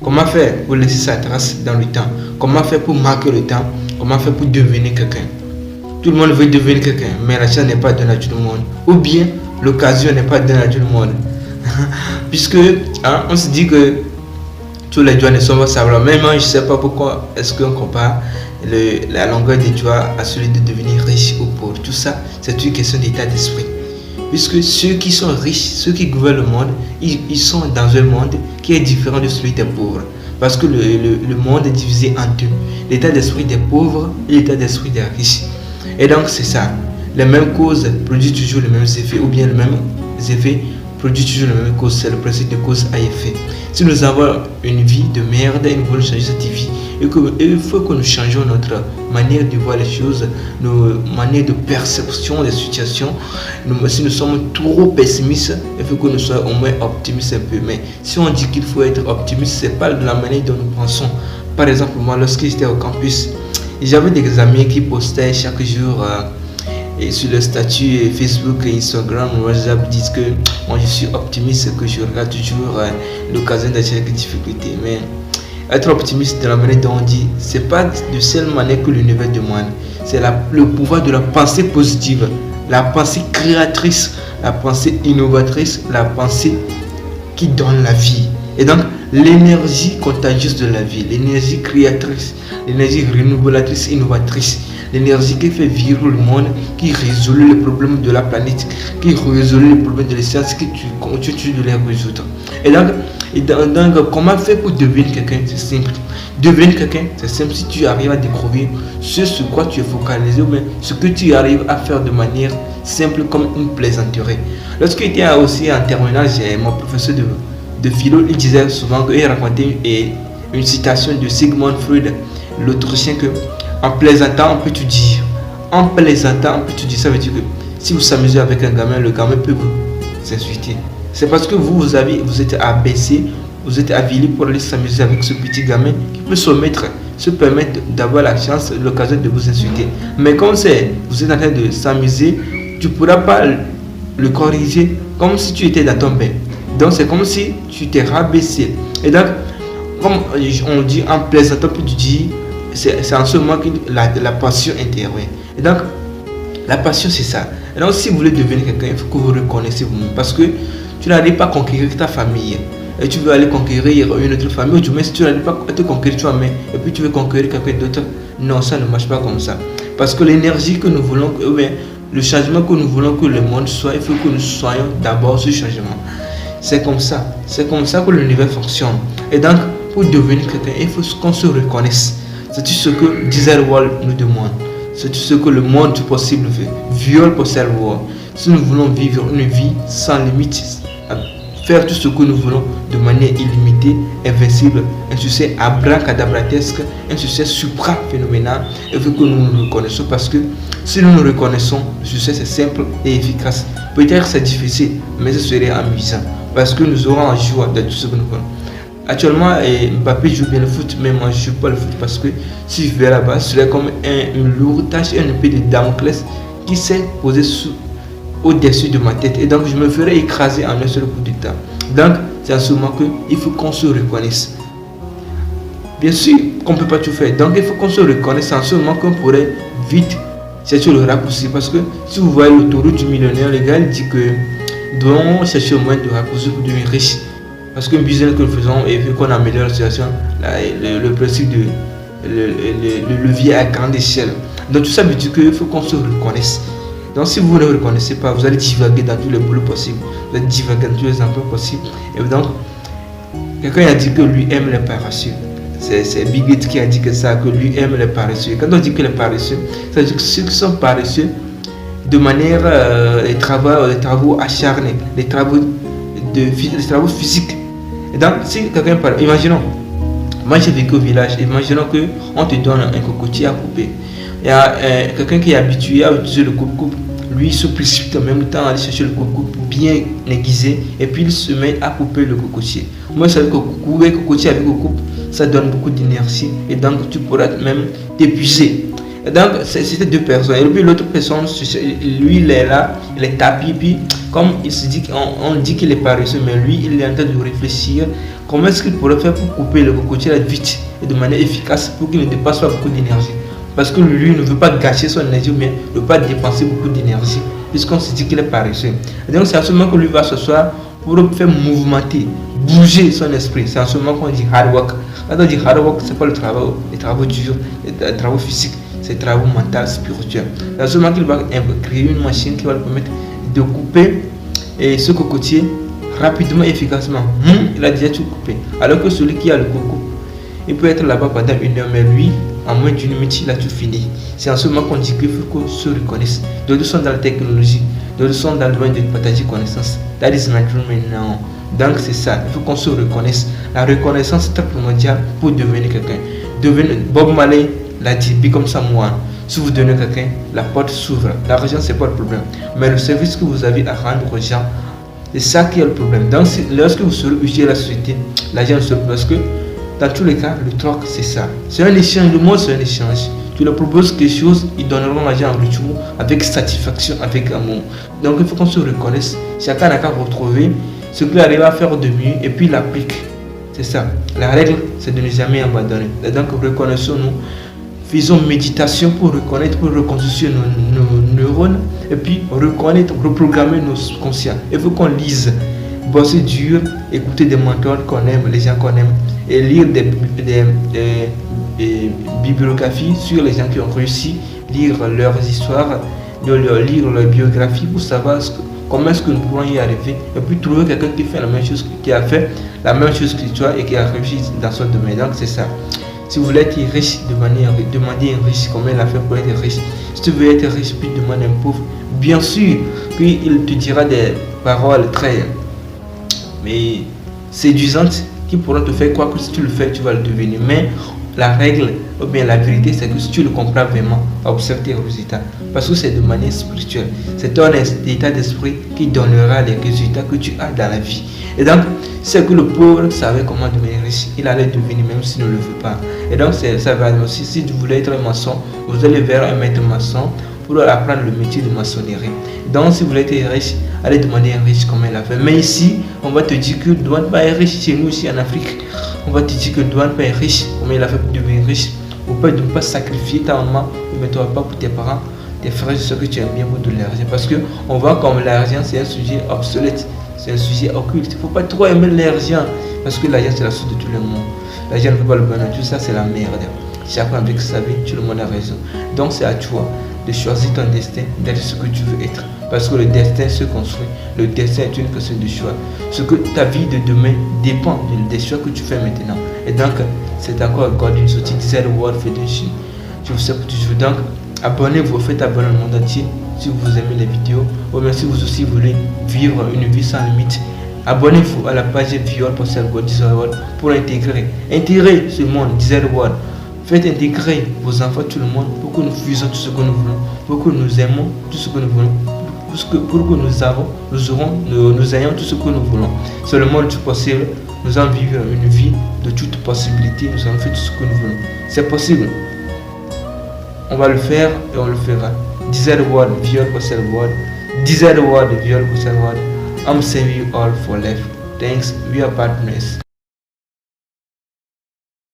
Comment faire pour laisser sa trace dans le temps? Comment faire pour marquer le temps? Comment faire pour devenir quelqu'un? Tout le monde veut devenir quelqu'un, mais la chance n'est pas donnée à tout le monde. Ou bien, l'occasion n'est pas donnée à tout le monde. Puisque, on se dit que tous les doigts ne sont pas semblables. Même moi, je ne sais pas pourquoi est-ce qu'on compare la longueur des doigts à celui de devenir riche ou pauvre. Tout ça, c'est une question d'état d'esprit. Puisque ceux qui sont riches, ceux qui gouvernent le monde, ils sont dans un monde qui est différent de celui des pauvres. Parce que le monde est divisé en deux. L'état d'esprit des pauvres et l'état d'esprit des riches. Et donc c'est ça. Les mêmes causes produisent toujours les mêmes effets. Ou bien les mêmes effets produisent toujours les mêmes causes. C'est le principe de cause à effet. Si nous avons une vie de merde et nous voulons changer cette vie, il faut que nous changions notre manière de voir les choses, nos manières de perception des situations. Si nous sommes trop pessimistes, il faut que nous soyons au moins optimistes un peu. Mais si on dit qu'il faut être optimiste, ce n'est pas de la manière dont nous pensons. Par exemple, moi, lorsque j'étais au campus, j'avais des amis qui postaient chaque jour et sur le statut Facebook et Instagram, WhatsApp, disent que moi je suis optimiste, que je regarde toujours l'occasion d'acheter quelques difficultés. Mais être optimiste de la manière dont on dit, c'est pas de cette manière que l'univers demande. C'est le pouvoir de la pensée positive, la pensée créatrice, la pensée innovatrice, la pensée qui donne la vie. Et donc, l'énergie contagieuse de la vie, l'énergie créatrice, l'énergie renouvelatrice, innovatrice, l'énergie qui fait vivre le monde, qui résout les problèmes de la planète, qui résout les problèmes de la science, que tu continues de les résoudre. Et donc, comment faire pour devenir quelqu'un? C'est simple. Devenir quelqu'un, c'est simple si tu arrives à découvrir ce sur quoi tu es focalisé, ou bien ce que tu arrives à faire de manière simple comme une plaisanterie. Lorsque j'étais aussi en terminale, j'ai mon professeur de philo, il disait souvent qu'il racontait une citation de Sigmund Freud, l'Autrichien, que en plaisantant, on peut tout dire. En plaisantant, on peut tout dire. Ça veut dire que si vous s'amusez avec un gamin, le gamin peut vous s'insulter. C'est parce que vous êtes abaissé, vous êtes avilé pour aller s'amuser avec ce petit gamin qui peut se permettre d'avoir la chance, l'occasion de vous insulter. Mais comme vous êtes en train de s'amuser, tu ne pourras pas le corriger comme si tu étais dans ton bain. Donc c'est comme si tu t'es rabaissé. Et donc, comme on dit en plaisantant, tu dis, c'est en ce moment que la passion intervient. Et donc, la passion, c'est ça. Et donc, si vous voulez devenir quelqu'un, il faut que vous reconnaissiez vous-même. Parce que tu n'arrives pas à conquérir ta famille. Et tu veux aller conquérir une autre famille. Ou du moins, si tu n'arrives pas à te conquérir toi-même, et puis tu veux conquérir quelqu'un d'autre. Non, ça ne marche pas comme ça. Parce que l'énergie que nous voulons, le changement que nous voulons que le monde soit, il faut que nous soyons d'abord ce changement. C'est comme ça. C'est comme ça que l'univers fonctionne. Et donc, pour devenir quelqu'un, il faut qu'on se reconnaisse. C'est tout ce que Desire World nous demande. C'est tout ce que le monde du possible veut. Viol pour World. Si nous voulons vivre une vie sans limite, faire tout ce que nous voulons de manière illimitée, invincible, un succès abracadabratesque, un succès supra-phénoménal, il faut que nous nous reconnaissons, parce que si nous nous reconnaissons, le succès c'est simple et efficace. Peut-être c'est difficile, mais ce serait amusant, parce que nous aurons la joie de tout ce que nous voulons. Actuellement, Mbappé joue bien le foot, mais moi je ne joue pas le foot, parce que si je vais là-bas, ce serait comme une lourde tâche, une épée de Damoclès qui s'est posée au-dessus de ma tête, et donc je me ferais écraser en un seul coup de temps. Donc c'est en ce moment qu'il faut qu'on se reconnaisse. Bien sûr qu'on ne peut pas tout faire, donc il faut qu'on se reconnaisse en ce moment qu'on pourrait vite chercher le raccourci, parce que si vous voyez l'autoroute du millionnaire, le gars il dit que nous devons chercher au moins de raccourci pour devenir riche. Parce qu'un business que nous faisons, et vu qu'on améliore la situation, le principe de le levier à grande échelle. Donc tout ça veut dire qu'il faut qu'on se reconnaisse. Donc si vous ne reconnaissez pas, vous allez divaguer dans tous les boulots possibles, vous allez divaguer dans tous les emplois possibles. Et donc, quelqu'un a dit que lui aime les paresseux. C'est Bigot qui a dit que lui aime les paresseux. Quand on dit que les paresseux, ça veut dire que ceux qui sont paresseux, de manière, les travaux acharnés, les travaux physiques. Et donc, si quelqu'un parle, imaginons, moi j'ai vécu au village, imaginons qu'on te donne un cocotier à couper. Il y a quelqu'un qui est habitué à utiliser le coupe-coupe, lui il se précipite en même temps à aller chercher le coupe-coupe bien aiguisé, et puis il se met à couper le cocotier. Moi, c'est que couper le cocotier avec le coupe, ça donne beaucoup d'énergie, et donc tu pourras même t'épuiser. Et donc, c'était deux personnes, et puis l'autre personne, lui il est là, il est tapis, puis comme il se dit, on dit qu'il est paresseux, mais lui, il est en train de réfléchir comment est-ce qu'il pourrait faire pour couper le cocotier vite et de manière efficace pour qu'il ne dépasse pas beaucoup d'énergie. Parce que lui ne veut pas gâcher son énergie, mais ne veut pas dépenser beaucoup d'énergie, puisqu'on se dit qu'il est paresseux. Et donc c'est à ce moment que lui va s'asseoir pour faire mouvementer, bouger son esprit. C'est à ce moment qu'on dit hard work. Quand on dit hard work, c'est pas les travaux durs, les travaux physiques, c'est les travaux mentaux, spirituels. C'est à ce moment qu'il va créer une machine qui va lui permettre de couper ce cocotier rapidement et efficacement. Il a déjà tout coupé. Alors que celui qui a le coco, il peut être là-bas pendant 1 heure, mais lui, en moins d'une minute, il a tout fini. C'est en ce moment qu'on dit qu'il faut qu'on se reconnaisse. D'autres sont dans la technologie, d'autres sont dans le domaine de partager connaissances. That is my dream now. Donc c'est ça, il faut qu'on se reconnaisse. La reconnaissance est très primordiale pour devenir quelqu'un. Bob Marley l'a dit, become someone. Si vous donnez quelqu'un, la porte s'ouvre. L'argent, c'est pas le problème. Mais le service que vous avez à rendre aux gens, c'est ça qui est le problème. Donc lorsque vous serez utile à la société, l'argent se parce que dans tous les cas, le troc, c'est ça. C'est un échange, le monde, c'est un échange. Tu leur proposes quelque chose, ils donneront l'argent en retour avec satisfaction, avec amour. Donc il faut qu'on se reconnaisse. Chacun n'a qu'à retrouver ce qu'il arrive à faire de mieux et puis l'applique. C'est ça. La règle, c'est de ne jamais abandonner. Et donc reconnaissons-nous. Faisons méditation pour reconnaître, pour reconstituer nos neurones et puis reconnaître, reprogrammer nos conscients. Il faut qu'on lise, bosser dur, écouter des mentors qu'on aime, les gens qu'on aime et lire des bibliographies sur les gens qui ont réussi, lire leurs histoires, lire leur biographie pour savoir comment est-ce que nous pourrons y arriver et puis trouver quelqu'un qui fait la même chose, qui a fait la même chose que toi et qui a réussi dans son domaine. Donc c'est ça. Si vous voulez être riche, demandez un riche comment il a fait pour être riche. Si tu veux être riche, puis demande un pauvre. Bien sûr, puis il te dira des paroles très séduisantes qui pourront te faire croire que si tu le fais, tu vas le devenir. Mais la règle, ou bien la vérité, c'est que si tu le comprends vraiment, observe tes résultats. Parce que c'est de manière spirituelle. C'est ton état d'esprit qui donnera les résultats que tu as dans la vie. Et donc, c'est que le pauvre savait comment devenir riche. Il allait devenir même s'il ne le veut pas. Et donc, ça va aussi. Si tu voulais être maçon, vous allez vers un maître maçon pour apprendre le métier de maçonnerie. Donc, si vous voulez être riche, allez demander à un riche comment il a fait. Mais ici, on va te dire que tu ne dois pas être riche. Chez nous, ici en Afrique, on va te dire que tu ne dois pas être riche. Comment il a fait pour devenir riche. Ou pas de ne pas sacrifier ta maman, mais tu ne vas pas pour tes parents, tes frères, ce que tu aimes bien pour de l'argent. Parce qu'on voit comme l'argent, c'est un sujet obsolète. C'est un sujet occulte. Il ne faut pas trop aimer l'argent. Parce que l'argent, c'est la source de tout le monde. L'argent ne fait pas le bonheur. Tout ça, c'est la merde. Chacun avec sa vie, tout le monde a raison. Donc, c'est à toi de choisir ton destin, d'être ce que tu veux être. Parce que le destin se construit. Le destin est une question de choix. Ce que ta vie de demain dépend des choix que tu fais maintenant. Et donc, c'est encore une sortie de World Federation. Je vous souhaite toujours. Donc, abonnez-vous, faites abonner le monde entier si vous aimez les vidéos. Ou bien si vous aussi voulez vivre une vie sans limite. Abonnez-vous à la page Viol pour pour intégrer ce monde, Desert World. Faites intégrer vos enfants, tout le monde, pour que nous fusons tout ce que nous voulons, pour que nous aimons tout ce que nous voulons, pour que nous ayons tout ce que nous voulons. C'est le monde du possible. Nous allons vivre une vie de toute possibilité. Nous allons faire tout ce que nous voulons. C'est possible. On va le faire et on le fera. Desert World, Viol pour Cell World. Desert World, Viol pour Cell World. I'm saving you all for life. Thanks. We are partners.